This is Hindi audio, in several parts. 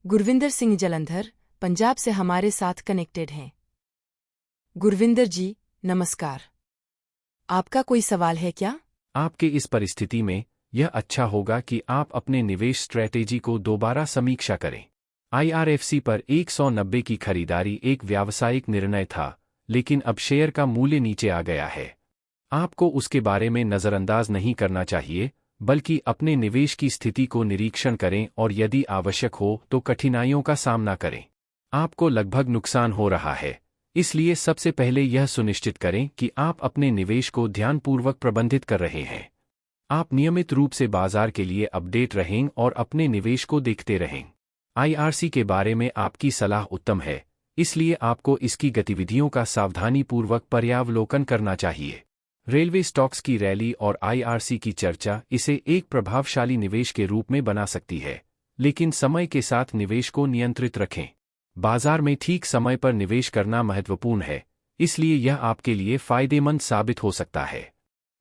गुरविंदर सिंह जलंधर, पंजाब से हमारे साथ कनेक्टेड हैं। गुरविंदर जी, नमस्कार। आपका कोई सवाल है क्या? आपके इस परिस्थिति में यह अच्छा होगा कि आप अपने निवेश स्ट्रैटेजी को दोबारा समीक्षा करें। IRFC पर 190 की खरीदारी एक व्यावसायिक निर्णय था, लेकिन अब शेयर का मूल्य नीचे आ गया है। आपको उसके बारे में नज़रअंदाज नहीं करना चाहिए, बल्कि अपने निवेश की स्थिति को निरीक्षण करें और यदि आवश्यक हो तो कठिनाइयों का सामना करें। आपको लगभग नुकसान हो रहा है, इसलिए सबसे पहले यह सुनिश्चित करें कि आप अपने निवेश को ध्यानपूर्वक प्रबंधित कर रहे हैं। आप नियमित रूप से बाजार के लिए अपडेट रहें और अपने निवेश को देखते रहें। IRC के बारे में आपकी सलाह उत्तम है, इसलिए आपको इसकी गतिविधियों का सावधानीपूर्वक पर्यावलोकन करना चाहिए। रेलवे स्टॉक्स की रैली और IRC की चर्चा इसे एक प्रभावशाली निवेश के रूप में बना सकती है, लेकिन समय के साथ निवेश को नियंत्रित रखें। बाजार में ठीक समय पर निवेश करना महत्वपूर्ण है, इसलिए यह आपके लिए फायदेमंद साबित हो सकता है।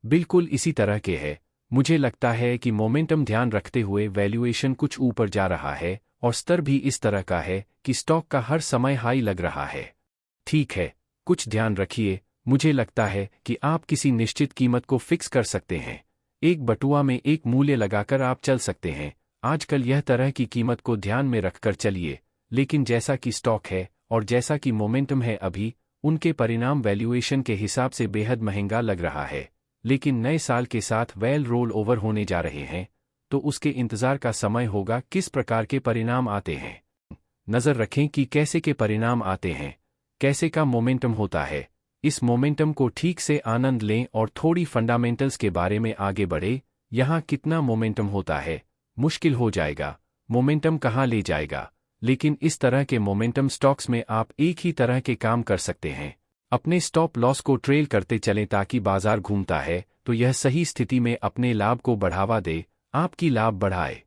बिल्कुल इसी तरह के है, मुझे लगता है कि मोमेंटम ध्यान रखते हुए वैल्यूएशन कुछ ऊपर जा रहा है और स्तर भी इस तरह का है कि स्टॉक का हर समय हाई लग रहा है। ठीक है, कुछ ध्यान रखिए। मुझे लगता है कि आप किसी निश्चित कीमत को फिक्स कर सकते हैं। एक बटुआ में एक मूल्य लगाकर आप चल सकते हैं। आजकल यह तरह की कीमत को ध्यान में रखकर चलिए, लेकिन जैसा कि स्टॉक है और जैसा कि मोमेंटम है अभी, उनके परिणाम वैल्यूएशन के हिसाब से बेहद महंगा लग रहा है। लेकिन नए साल के साथ वैल रोल ओवर होने जा रहे हैं, तो उसके इंतजार का समय होगा किस प्रकार के परिणाम आते हैं। नज़र रखें कि कैसे के परिणाम आते हैं, कैसे का मोमेंटम होता है। इस मोमेंटम को ठीक से आनंद लें और थोड़ी फंडामेंटल्स के बारे में आगे बढ़े। यहाँ कितना मोमेंटम होता है, मुश्किल हो जाएगा। मोमेंटम कहाँ ले जाएगा, लेकिन इस तरह के मोमेंटम स्टॉक्स में आप एक ही तरह के काम कर सकते हैं। अपने स्टॉप लॉस को ट्रेल करते चलें ताकि बाजार घूमता है तो यह सही स्थिति में अपने लाभ को बढ़ावा दे, आपकी लाभ बढ़ाए।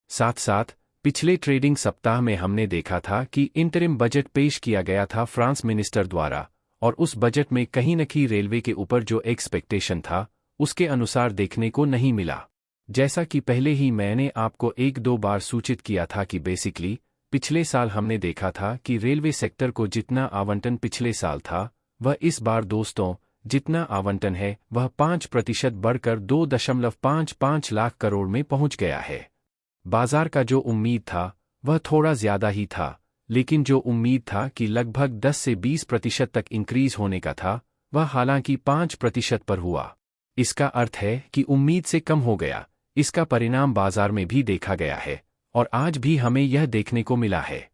साथ साथ पिछले ट्रेडिंग सप्ताह में हमने देखा था कि इंटरिम बजट पेश किया गया था फ्रांस मिनिस्टर द्वारा, और उस बजट में कहीं न कहीं रेलवे के ऊपर जो एक्सपेक्टेशन था उसके अनुसार देखने को नहीं मिला। जैसा कि पहले ही मैंने आपको एक दो बार सूचित किया था कि बेसिकली पिछले साल हमने देखा था कि रेलवे सेक्टर को जितना आवंटन पिछले साल था, वह इस बार दोस्तों जितना आवंटन है वह 5% बढ़कर 2.55 लाख करोड़ में पहुंच गया है। बाजार का जो उम्मीद था वह थोड़ा ज्यादा ही था, लेकिन जो उम्मीद था कि लगभग 10 से 20% तक इंक्रीज होने का था, वह हालांकि 5% पर हुआ। इसका अर्थ है कि उम्मीद से कम हो गया। इसका परिणाम बाजार में भी देखा गया है और आज भी हमें यह देखने को मिला है।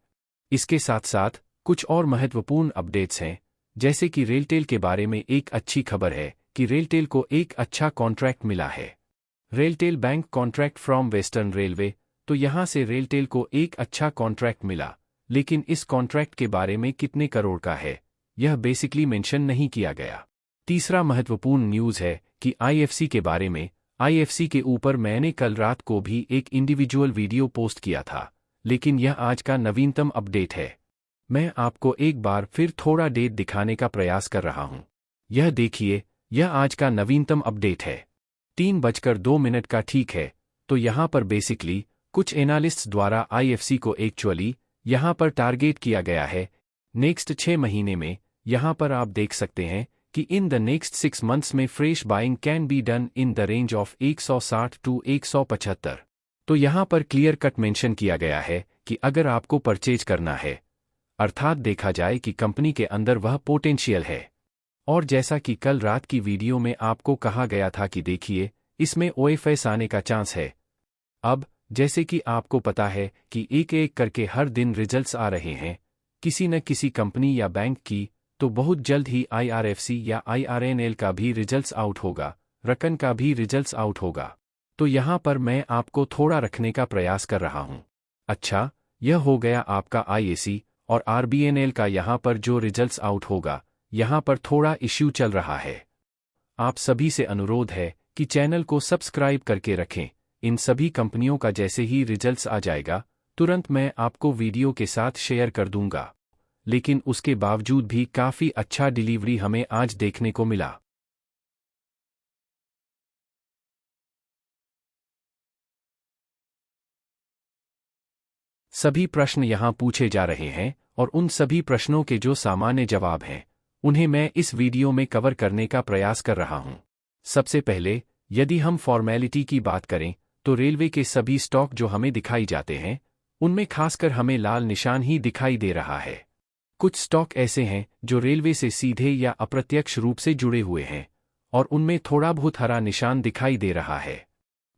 इसके साथ साथ कुछ और महत्वपूर्ण अपडेट्स हैं, जैसे कि रेलटेल के बारे में एक अच्छी खबर है कि रेलटेल को एक अच्छा कॉन्ट्रैक्ट मिला है। RailTel bank contract from western railway. तो यहाँ से रेलटेल को एक अच्छा कॉन्ट्रैक्ट मिला, लेकिन इस कॉन्ट्रैक्ट के बारे में कितने करोड़ का है, यह बेसिकली मेंशन नहीं किया गया। तीसरा महत्वपूर्ण न्यूज़ है कि IFC के बारे में। IFC के ऊपर मैंने कल रात को भी एक इंडिविजुअल वीडियो पोस्ट किया था, लेकिन यह आज का नवीनतम अपडेट है। मैं आपको एक बार फिर थोड़ा डेट दिखाने का प्रयास कर रहा हूँ। यह देखिए, यह आज का नवीनतम अपडेट है, 3:02 का। ठीक है, तो यहाँ पर बेसिकली कुछ एनालिस्ट्स द्वारा IFC को एक्चुअली यहाँ पर टारगेट किया गया है नेक्स्ट 6 महीने में। यहाँ पर आप देख सकते हैं कि इन द नेक्स्ट 6 मंथ्स में fresh buying can be done in the range of 160 to 175। तो यहाँ पर क्लियर कट मेंशन किया गया है कि अगर आपको परचेज करना है, अर्थात देखा जाए कि कंपनी के अंदर वह पोटेंशियल है। और जैसा कि कल रात की वीडियो में आपको कहा गया था कि देखिए, इसमें OFS आने का चांस है। अब जैसे कि आपको पता है कि एक एक करके हर दिन रिजल्ट्स आ रहे हैं, किसी न किसी कंपनी या बैंक की, तो बहुत जल्द ही IRFC या IRNL का भी रिजल्ट्स आउट होगा, रकन का भी रिजल्ट्स आउट होगा। तो यहाँ पर मैं आपको थोड़ा रखने का प्रयास कर रहा हूँ। अच्छा, यह हो गया आपका IAC और RBNL का। यहाँ पर जो रिजल्ट्स आउट होगा, यहाँ पर थोड़ा इश्यू चल रहा है। आप सभी से अनुरोध है कि चैनल को सब्सक्राइब करके रखें। इन सभी कंपनियों का जैसे ही रिजल्ट्स आ जाएगा, तुरंत मैं आपको वीडियो के साथ शेयर कर दूंगा। लेकिन उसके बावजूद भी काफ़ी अच्छा डिलीवरी हमें आज देखने को मिला। सभी प्रश्न यहाँ पूछे जा रहे हैं और उन सभी प्रश्नों के जो सामान्य जवाब हैं उन्हें मैं इस वीडियो में कवर करने का प्रयास कर रहा हूँ। सबसे पहले यदि हम फॉर्मेलिटी की बात करें तो रेलवे के सभी स्टॉक जो हमें दिखाई जाते हैं उनमें खासकर हमें लाल निशान ही दिखाई दे रहा है। कुछ स्टॉक ऐसे हैं जो रेलवे से सीधे या अप्रत्यक्ष रूप से जुड़े हुए हैं और उनमें थोड़ा बहुत हरा निशान दिखाई दे रहा है।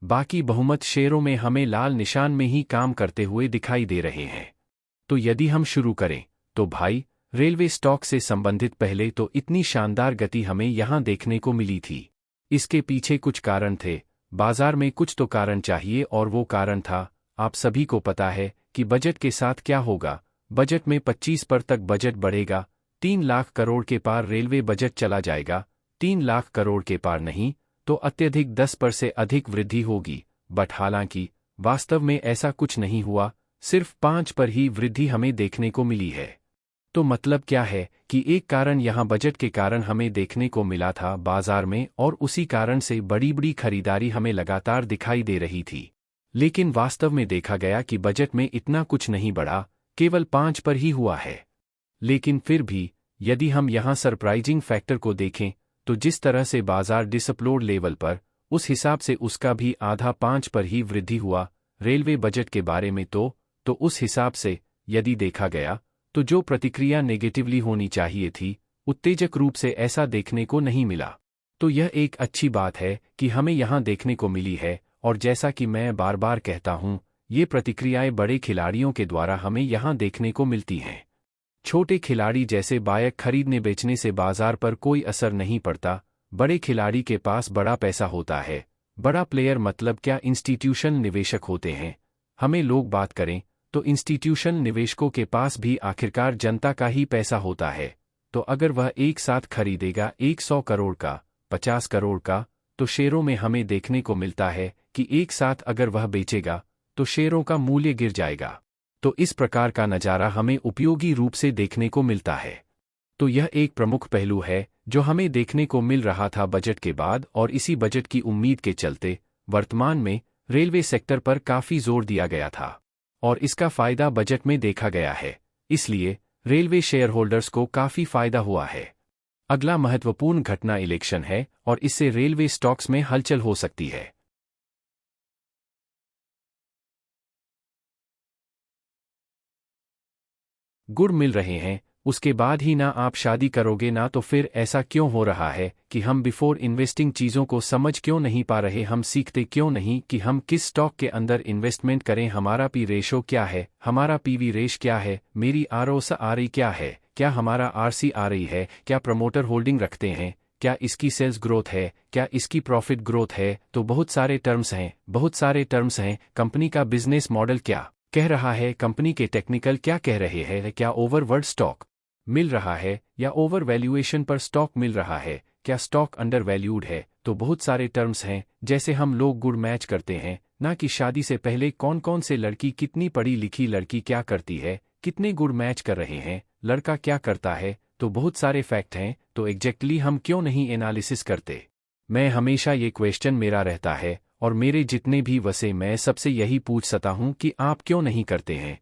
बाकी बहुमत शेयरों में हमें लाल निशान में ही काम करते हुए दिखाई दे रहे हैं। तो यदि हम शुरू करें तो भाई रेलवे स्टॉक से संबंधित पहले तो इतनी शानदार गति हमें यहां देखने को मिली थी। इसके पीछे कुछ कारण थे, बाजार में कुछ तो कारण चाहिए और वो कारण था, आप सभी को पता है कि बजट के साथ क्या होगा। बजट में 25% तक बजट बढ़ेगा, 3 लाख करोड़ के पार रेलवे बजट चला जाएगा। 3 लाख करोड़ के पार नहीं तो अत्यधिक 10% से अधिक वृद्धि होगी। बट हालांकि वास्तव में ऐसा कुछ नहीं हुआ, सिर्फ 5 पर ही वृद्धि हमें देखने को मिली है। तो मतलब क्या है कि एक कारण यहाँ बजट के कारण हमें देखने को मिला था बाजार में और उसी कारण से बड़ी बड़ी खरीदारी हमें लगातार दिखाई दे रही थी। लेकिन वास्तव में देखा गया कि बजट में इतना कुछ नहीं बढ़ा, केवल 5 पर ही हुआ है। लेकिन फिर भी यदि हम यहाँ सरप्राइजिंग फैक्टर को देखें तो जिस तरह से बाजार डिसअप्लोड लेवल पर, उस हिसाब से उसका भी आधा 5 पर ही वृद्धि हुआ। रेलवे बजट के बारे में तो उस हिसाब से यदि देखा गया तो जो प्रतिक्रिया नेगेटिवली होनी चाहिए थी, उत्तेजक रूप से ऐसा देखने को नहीं मिला। तो यह एक अच्छी बात है कि हमें यहाँ देखने को मिली है और जैसा कि मैं बार बार कहता हूँ, ये प्रतिक्रियाएं बड़े खिलाड़ियों के द्वारा हमें यहाँ देखने को मिलती हैं। छोटे खिलाड़ी जैसे बाइक खरीदने बेचने से बाजार पर कोई असर नहीं पड़ता। बड़े खिलाड़ी के पास बड़ा पैसा होता है। बड़ा प्लेयर मतलब क्या, इंस्टीट्यूशनल निवेशक होते हैं। हमें लोग बात करें तो इंस्टीट्यूशनल निवेशकों के पास भी आखिरकार जनता का ही पैसा होता है। तो अगर वह एक साथ खरीदेगा 100 करोड़ का, 50 करोड़ का, तो शेयरों में हमें देखने को मिलता है कि एक साथ अगर वह बेचेगा तो शेयरों का मूल्य गिर जाएगा। तो इस प्रकार का नज़ारा हमें उपयोगी रूप से देखने को मिलता है। तो यह एक प्रमुख पहलू है जो हमें देखने को मिल रहा था बजट के बाद, और इसी बजट की उम्मीद के चलते वर्तमान में रेलवे सेक्टर पर काफ़ी जोर दिया गया था और इसका फायदा बजट में देखा गया है। इसलिए रेलवे शेयर होल्डर्स को काफ़ी फायदा हुआ है। अगला महत्वपूर्ण घटना इलेक्शन है और इससे रेलवे स्टॉक्स में हलचल हो सकती है। गुड़ मिल रहे हैं, उसके बाद ही ना आप शादी करोगे ना, तो फिर ऐसा क्यों हो रहा है कि हम बिफोर इन्वेस्टिंग चीज़ों को समझ क्यों नहीं पा रहे? हम सीखते क्यों नहीं कि हम किस स्टॉक के अंदर इन्वेस्टमेंट करें? हमारा पी रेशो क्या है? हमारा पीवी रेश क्या है? मेरी आरओआरई क्या है? क्या हमारा आरसीआरई है? क्या प्रमोटर होल्डिंग रखते हैं? क्या इसकी सेल्स ग्रोथ है? क्या इसकी प्रॉफिट ग्रोथ है? तो बहुत सारे टर्म्स हैं। कंपनी का बिजनेस मॉडल क्या कह रहा है? कंपनी के टेक्निकल क्या कह रहे हैं? क्या ओवरवर्ड स्टॉक मिल रहा है या ओवर वैल्यूएशन पर स्टॉक मिल रहा है? क्या स्टॉक अंडर वैल्यूड है? तो बहुत सारे टर्म्स हैं। जैसे हम लोग गुड़ मैच करते हैं ना कि शादी से पहले कौन कौन से लड़की, कितनी पढ़ी लिखी लड़की क्या करती है, कितने गुड़ मैच कर रहे हैं, लड़का क्या करता है। तो बहुत सारे फैक्ट हैं। तो एग्जैक्टली हम क्यों नहीं एनालिसिस करते? मैं हमेशा ये क्वेश्चन मेरा रहता है और मेरे जितने भी वसे मैं सबसे यही पूछ सकता हूँ कि आप क्यों नहीं करते हैं?